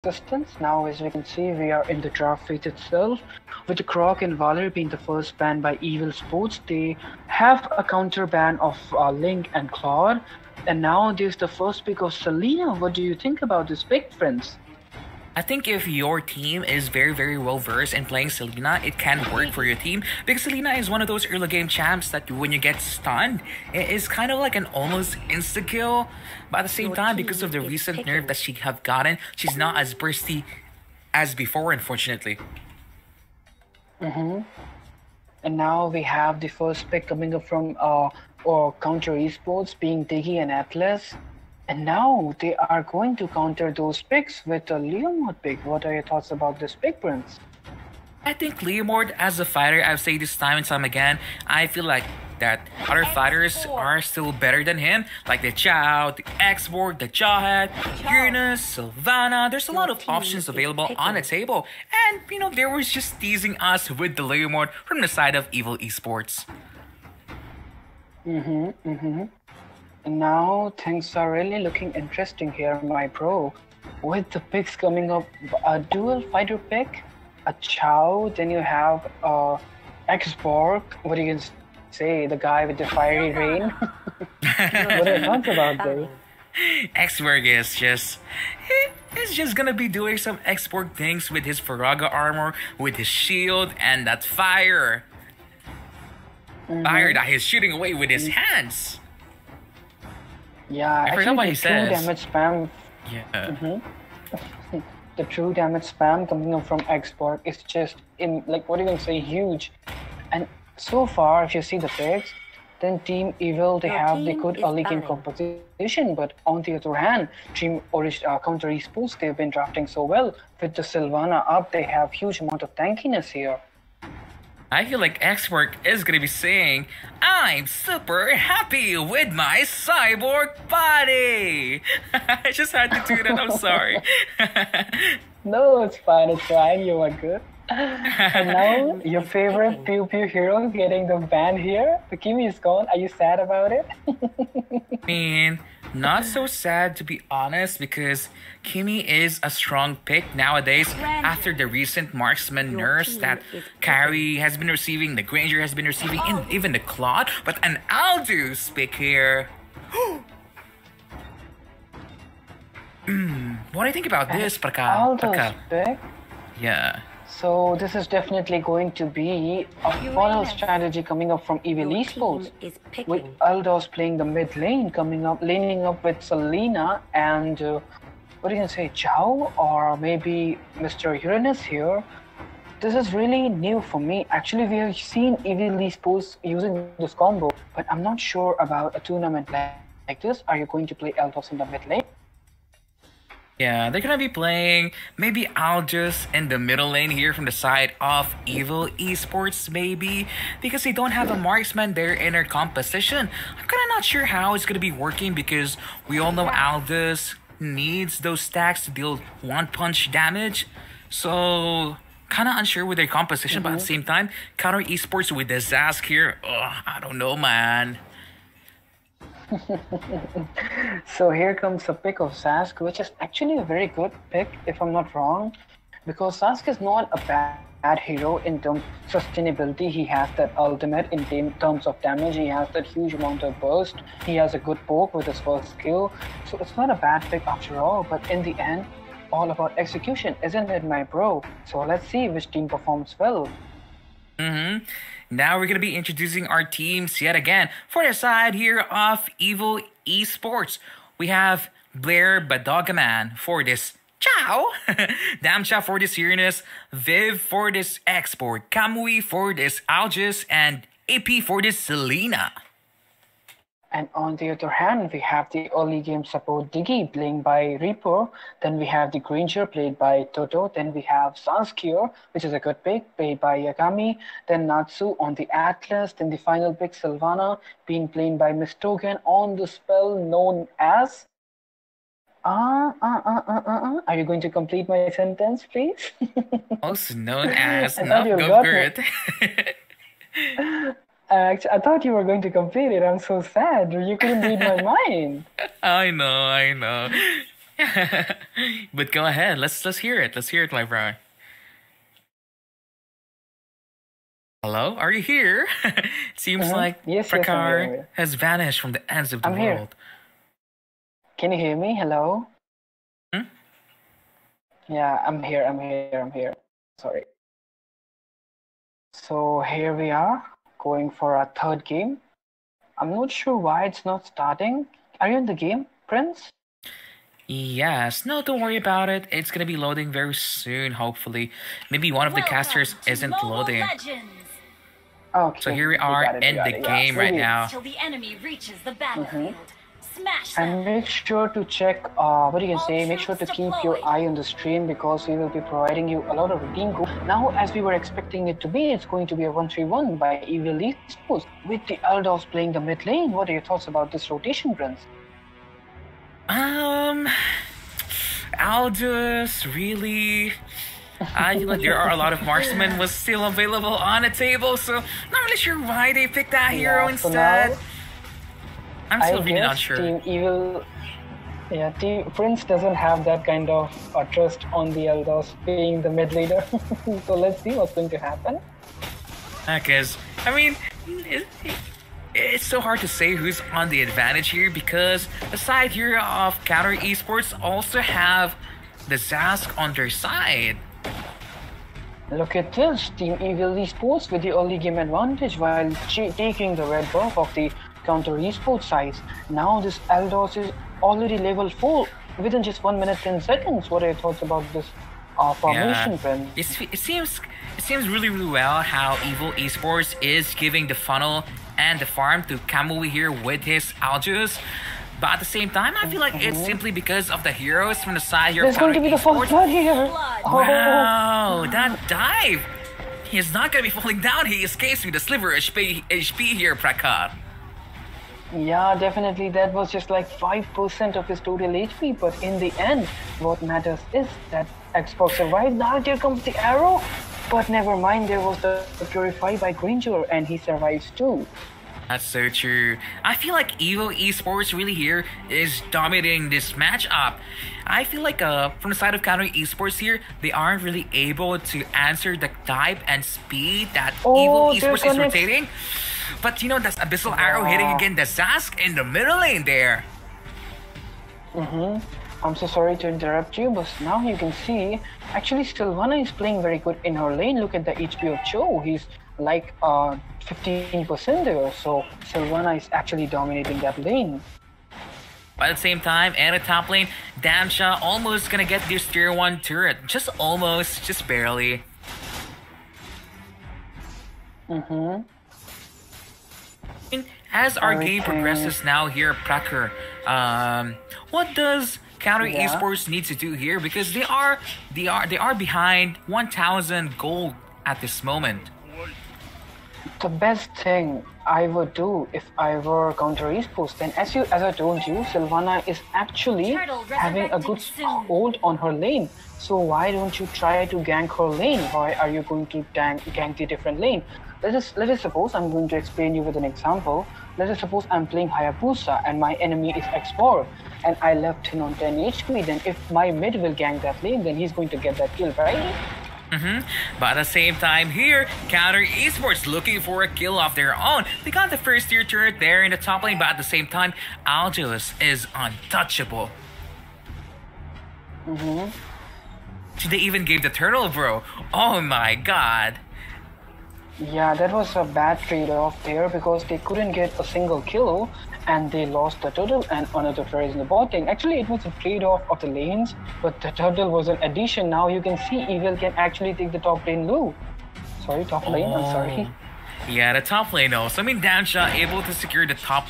existence. Now, as we can see, we are in the draft phase itself, with the Croc and Valor being the first ban by Evil Sports. They have a counter ban of Link and Claude, and now there's the first pick of Selena. What do you think about this pick, friends? I think if your team is very, very well versed in playing Selena, it can work for your team because Selena is one of those early game champs that when you get stunned, it is kind of like an almost insta kill. But at the same time, because of the recent nerf that she have gotten, she's not as bursty as before, unfortunately. And now we have the first pick coming up from Counter Esports, being Diggy and Atlas. And now they are going to counter those picks with a Leomord pick. What are your thoughts about this pick, Prince? I think Leomord as a fighter, I've said this time and time again, I feel like that other fighters are still better than him, like the Chow, the X-Borg, the Jawhead, Uranus, Sylvana. There's a lot of options available on the table, and they were just teasing us with the Leomord from the side of Evil Esports. And now things are really looking interesting here, my bro. With the picks coming up, a dual fighter pick, a Chow, then you have X-Borg. What do you say? The guy with the fiery rain. What are your thoughts about this? X-Borg is he's just gonna be doing some X-Borg things with his Faraga armor, with his shield, and that fire. Fire that he's shooting away with his hands. Yeah, I forgot what he says. True damage spam. Yeah. The true damage spam coming up from X-Borg is just what are you gonna say, huge. And so far, if you see the picks, then Team Evil, they have the good early game composition, but on the other hand, Counter Esports, they've been drafting so well. With the Sylvana up, they have huge amount of tankiness here. I feel like X-Borg is gonna be saying, I'm super happy with my cyborg body! I just had to do that, I'm sorry. No, it's fine, you are good. And now, your favorite Pew Pew hero getting the ban here? The Kimi is gone, are you sad about it? I mean, not so sad to be honest, because Kimi is a strong pick nowadays after the recent marksman nerfs that Carry has been receiving, the Granger has been receiving, and even the Claude. But an Aldous pick here. What do you think about this, Aldous pick? Yeah. So this is definitely going to be a follow strategy coming up from Evil Esports, with Aldous playing the mid lane, laning up with Selena and what are you gonna say, Chow or maybe Mr. Uranus here. This is really new for me. Actually, we have seen Evil Esports using this combo, but I'm not sure about a tournament like this. Are you going to play Aldous in the mid lane? Yeah, they're gonna be playing maybe Aldous in the middle lane here from the side of Evil Esports, maybe, because they don't have a marksman there in their composition. I'm kinda not sure how it's gonna be working because we all know Aldous needs those stacks to deal one-punch damage. So, kinda unsure with their composition, but at the same time, Counter Esports with the Zask here, I don't know, man. So here comes a pick of Sask, which is actually a very good pick, if I'm not wrong, because Sask is not a bad hero in terms of sustainability. He has that ultimate in terms of damage. He has that huge amount of burst. He has a good poke with his first skill. So it's not a bad pick after all, but in the end, all about execution, isn't it, my bro? So let's see which team performs well. Now we're going to be introducing our teams yet again. For the side here of Evil Esports, we have Blair Badogaman for this Chow, Damcha for this Uranus, Viv for this X-Borg, Kamui for this Algis, and AP for this Selena. And on the other hand, we have the early game support Diggy playing by Reaper. Then we have the Granger played by Toto. Then we have Sanskir, which is a good pick, played by Yagami. Then Natsu on the Atlas. Then the final pick, Sylvana, being played by Miss Togen on the spell known as... Are you going to complete my sentence, please? Also known as I Not Good. I thought you were going to complete it. I'm so sad. You couldn't read my mind. I know. But go ahead. Let's hear it. Let's hear it, my bro. Hello, are you here? Seems like Yes, Prakar I'm here. has vanished from the ends of the I'm here. world. Can you hear me? Hello? Hmm? Yeah, I'm here. I'm here. Sorry. So here we are, going for our third game. I'm not sure why it's not starting. Are you in the game, Prince? Yes, no, don't worry about it. It's gonna be loading very soon, hopefully. Maybe one of the casters isn't loading. Okay. So here we are in the game right now. Till the enemy reaches the battlefield. Smash And them. make sure to check, what you can say, make sure to keep your eye on the stream because we will be providing you a lot of redeem codes. Now, as we were expecting it to be, it's going to be a 1-3-1 by Evil eSports with the Eldos playing the mid lane. What are your thoughts about this rotation, Prince? Aldous, really? I feel like there are a lot of marksmen was still available on the table, so not really sure why they picked that hero instead. I'm still really not sure. Team Evil, Team Prince doesn't have that kind of trust on the Eldos being the mid leader. So let's see what's going to happen. Because, I mean, it's so hard to say who's on the advantage here because the side here of Counter Esports also have the Zask on their side. Look at this, Team Evil Esports with the early game advantage while taking the red buff of the Counter Esports side. Now this Eldos is already level 4 within just 1 minute 10 seconds. What are your thoughts about this formation, friend? It seems really well how Evil Esports is giving the funnel and the farm to Kamui here with his Aljus. But at the same time, I feel like it's simply because of the heroes from the side here. There's going to be the first blood here. Wow, that dive! He is not going to be falling down. He escapes with a sliver HP here, Prakar. Yeah, definitely. That was just like 5% of his total HP. But in the end, what matters is that Xbox survived. Now here comes the arrow. But never mind, there was the Purify by Granger and he survives too. That's so true. I feel like Evil Esports really here is dominating this matchup. I feel like from the side of Counter Esports here, they aren't really able to answer the type and speed that Evil Esports is rotating. But you know, that's Abyssal Arrow hitting again the Zask in the middle lane there. I'm so sorry to interrupt you, but now you can see, actually Sylvana is playing very good in her lane. Look at the HP of Joe. He's like 15% there, so Sylvana is actually dominating that lane. But at the same time, in the top lane, Damsha almost gonna get this tier 1 turret. Just almost, just barely. As our game progresses now here, Prakar, what does Counter Esports need to do here? Because they are behind 1,000 gold at this moment. The best thing I would do if I were Counter Esports, then as I told you, Sylvana is actually having a good hold on her lane. So why don't you try to gank her lane? Why are you going to gank the different lane? Let us suppose I'm going to explain you with an example. Let us suppose I'm playing Hayabusa and my enemy is X4 and I left him on 10 HP. Then if my mid will gank that lane, then he's going to get that kill, right? But at the same time here, Counter Esports looking for a kill of their own. They got the first tier turret there in the top lane, but at the same time, Aljus is untouchable. They even gave the turtle, bro. Oh my god. Yeah, that was a bad trade-off there because they couldn't get a single kill and they lost the turtle and another fairies in the bot lane. Actually, it was a trade-off of the lanes, but the turtle was an addition. Now you can see Evil can actually take the top lane low. Sorry, top lane, I'm sorry. Yeah, the top lane also. I mean, Damsha able to secure the top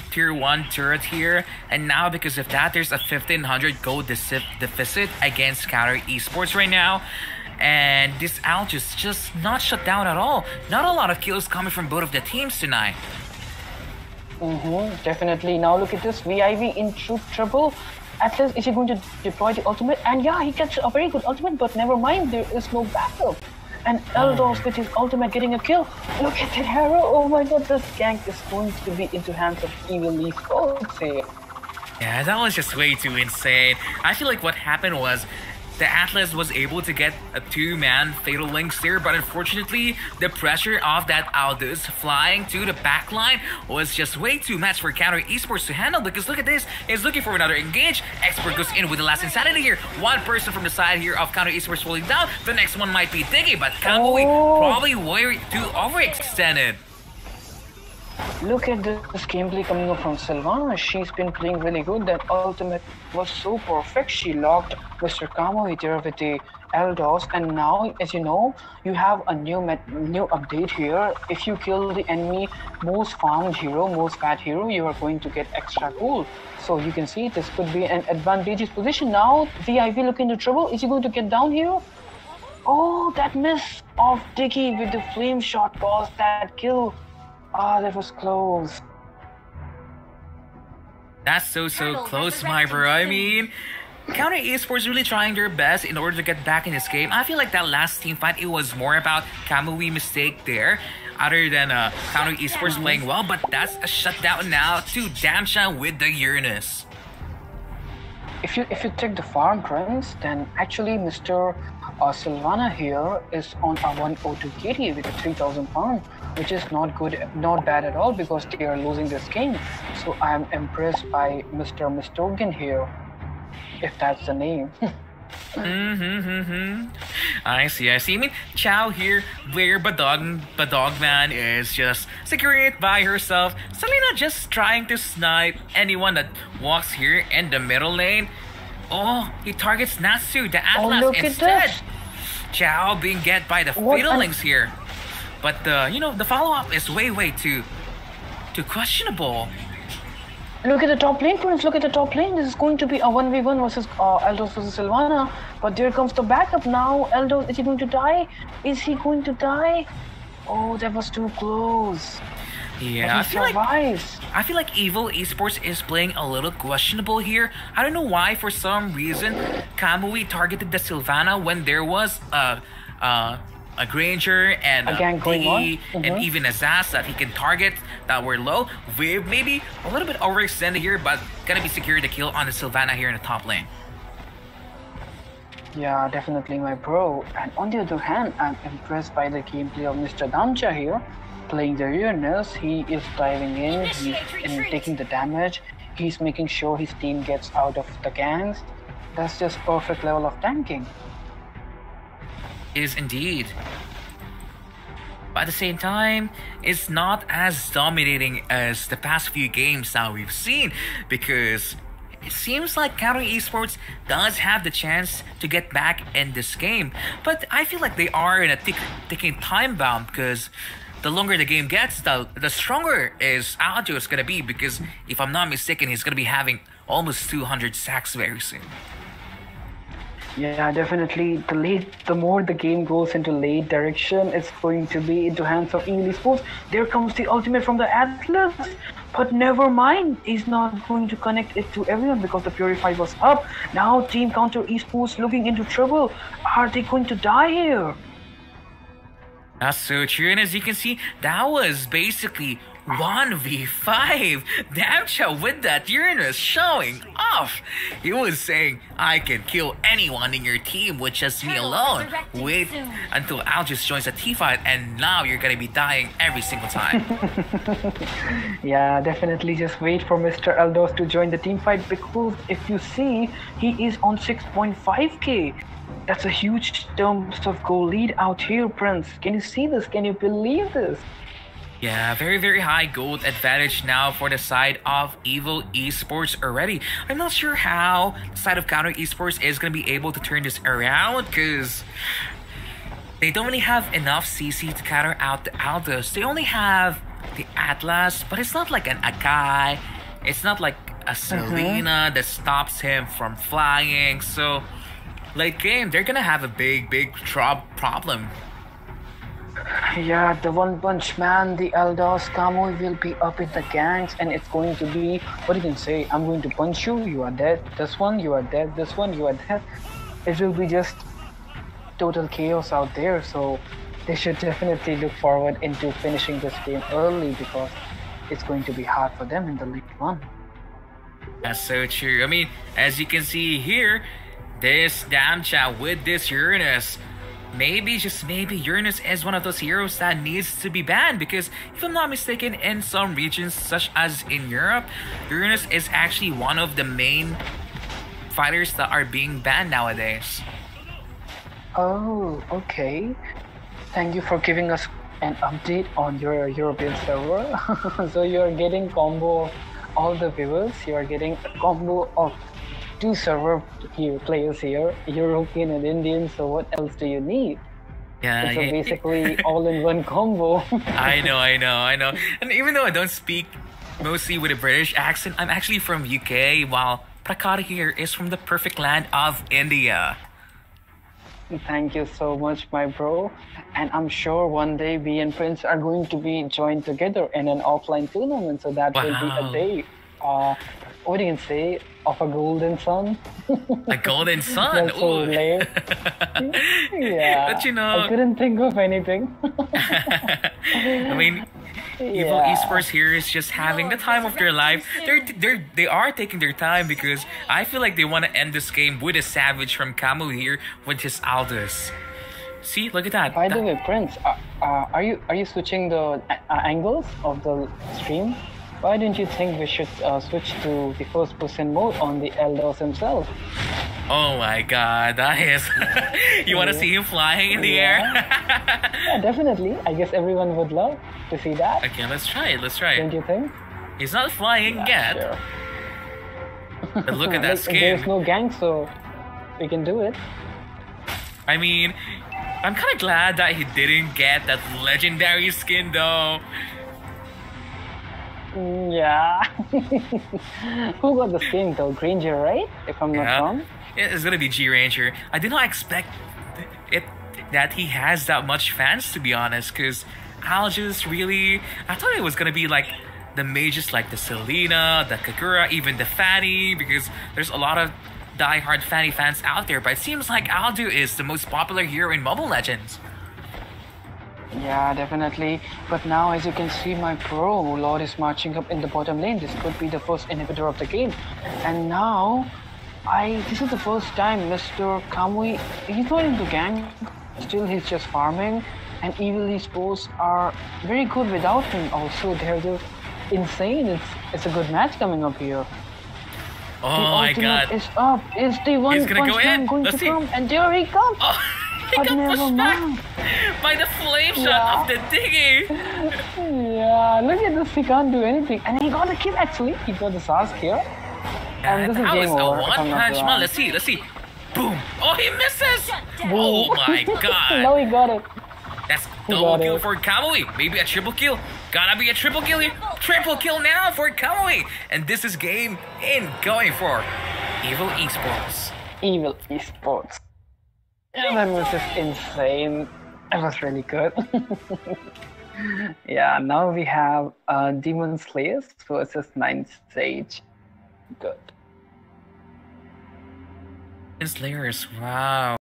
tier 1 turret here. And now because of that, there's a 1,500 gold deficit against Counter Esports right now. And this Aljus just not shut down at all. Not a lot of kills coming from both of the teams tonight. Definitely. Now look at this. VIV in trouble. Atlas, is he going to deploy the ultimate? And yeah, he gets a very good ultimate, but never mind, there is no backup. And Eldos with his ultimate getting a kill. Look at that hero. Oh my god, this gank is going to be into hands of Evil Esports here. Yeah, that was just way too insane. I feel like what happened was the Atlas was able to get a two-man Fatal Links there, but unfortunately, the pressure of that Aldous flying to the back line was just way too much for Counter Esports to handle, because look at this, he's looking for another engage. Expert goes in with the last insanity here. One person from the side here of Counter Esports falling down, the next one might be Diggy, but Kamui probably way too overextended. Look at this gameplay coming up from Sylvana. She's been playing really good. That ultimate was so perfect. She locked Mr. Kamui there with the Eldos, and now, as you know, you have a new update here. If you kill the enemy most farmed hero, most fat hero, you are going to get extra gold. So you can see this could be an advantageous position. Now VIP looking into trouble. Is he going to get down here? Oh, that miss of Diggy with the flame shot caused that kill. Ah, that was close. That's so close, my bro. I mean, Counter Esports really trying their best in order to get back in this game. I feel like that last team fight, it was more about Kamui mistake there, other than Counter Esports playing well. But that's a shutdown now to Damsha with the Uranus. If you take the farm trends, then actually Mr. Sylvana here is on a 102 KD with a 3000 farm, which is not good, not bad at all, because they are losing this game. So I'm impressed by Mr. Mistogen here, if that's the name. I see. I mean, Chow here, where Badog Man is just securing it by herself. Selena just trying to snipe anyone that walks here in the middle lane. Oh, he targets Natsu, the Atlas, instead. Chow being get by the Fatal Links here. But the follow-up is way too questionable. Look at the top lane, friends. Look at the top lane. This is going to be a 1v1 versus Eldos versus Sylvana. But there comes the backup now. Eldos, is he going to die? Is he going to die? Oh, that was too close. Yeah, I feel like Evil Esports is playing a little questionable here. I don't know why. For some reason, Kamui targeted the Sylvana when there was a Granger and a Diggy and even a Zaz that he can target that were low. With maybe a little bit overextended here, but gonna be securing the kill on the Sylvana here in the top lane. Yeah, definitely, my bro. And on the other hand, I'm impressed by the gameplay of Mr. Damcha here. Playing the Uranus, he is diving in, he's taking the damage, he's making sure his team gets out of the gangs. That's just perfect level of tanking. Is indeed. But at the same time, it's not as dominating as the past few games that we've seen, because it seems like Counter Esports does have the chance to get back in this game. But I feel like they are in a ticking time bomb, because the longer the game gets, the stronger is Aljo is gonna be, because if I'm not mistaken, he's gonna be having almost 200 sacks very soon. Yeah, definitely. The more the game goes into late direction, it's going to be into hands of Evil Esports. There comes the ultimate from the Atlas, but never mind. He's not going to connect it to everyone because the Purify was up. Now Team Counter Esports looking into trouble. Are they going to die here? That's so true, and as you can see, that was basically 1v5. Damcha with that Uranus showing off. He was saying, I can kill anyone in your team with just me alone. Wait until Algis joins the T-fight, and now you're gonna be dying every single time. Yeah, definitely just wait for Mr. Eldos to join the team fight, because if you see, he is on 6.5k. That's a huge terms of goal lead out here, Prince. Can you see this? Can you believe this? Yeah, very high gold advantage now for the side of Evil Esports already. I'm not sure how the side of Counter Esports is going to be able to turn this around, because they don't really have enough CC to counter out the Aldous. They only have the Atlas, but it's not like an Akai. It's not like a Selena that stops him from flying. So late game, they're going to have a big problem. Yeah, the One Punch Man, the Eldos, Kamui will be up in the gangs, and it's going to be, what you can say, I'm going to punch you, you are dead, this one, you are dead, this one, you are dead. It will be just total chaos out there, so they should definitely look forward into finishing this game early, because it's going to be hard for them in the late run. That's so true. I mean, as you can see here, this damn chat with this Uranus. Maybe, just maybe, Uranus is one of those heroes that needs to be banned because, if I'm not mistaken, in some regions, such as in Europe, Uranus is actually one of the main fighters that are being banned nowadays. Oh, okay. Thank you for giving us an update on your European server. So you are getting combo of all the viewers. You are getting a combo of 2 server players here, European and Indian. So what else do you need? Yeah, It's a basically all-in-one combo. I know. And even though I don't speak mostly with a British accent, I'm actually from UK, while Prakara here is from the perfect land of India. Thank you so much, my bro. And I'm sure one day we and Prince are going to be joined together in an offline tournament. So that will be a day, what do you say, of a golden sun. A golden sun? That's so lame. Yeah. But you know, I couldn't think of anything. I mean, Evil Esports here is just having the time of their life. They are taking their time because I feel like they want to end this game with a savage from Camo here with his Aldous. See, look at that. By the way, Prince, are you switching the angles of the stream? Why don't you think we should switch to the first person mode on the Eldos himself? Oh my god, that is... You want to see him flying in the air? Yeah, definitely. I guess everyone would love to see that. Okay, let's try it. Don't you think? He's not flying yet. Sure. But look at that skin. There's no gang, so we can do it. I mean, I'm kind of glad that he didn't get that legendary skin though. Yeah. Who got the skin though? Granger, right? If I'm not wrong. It's gonna be G Ranger. I did not expect it that he has that much fans, to be honest, because I thought it was gonna be like the mages like the Selena, the Kagura, even the Fanny, because there's a lot of die-hard Fanny fans out there, but it seems like Aldo is the most popular hero in Mobile Legends. Yeah, definitely. But now, as you can see, my pro Lord is marching up in the bottom lane. This could be the first inhibitor of the game. And now, this is the first time Mr. Kamui, he's not into gang. Still, he's just farming. And Evil Esports are very good without him also. They're just insane. It's a good match coming up here. Oh my god. Is up. Is the one He's gonna go in. going Let's to see. come? And there he comes. Oh, he But got never pushed back mind. by the flame shot of the Diggy. Yeah, look at this. He can't do anything. And he got a kill actually. He got the Sask here. And this is That was game a over. if I'm not one-punch wrong. man. Let's see. Boom. Oh, he misses. Oh my god. No, he got it. That's He double got kill it. for Kamui. Maybe a triple kill. Gotta be a triple kill here. Triple kill now for Kamui. And this is game in going for Evil Esports. Evil Esports. Yeah, that was just insane. It was really good. Yeah, now we have Demon Slayers versus 9th Sage. Good. Slayers, wow.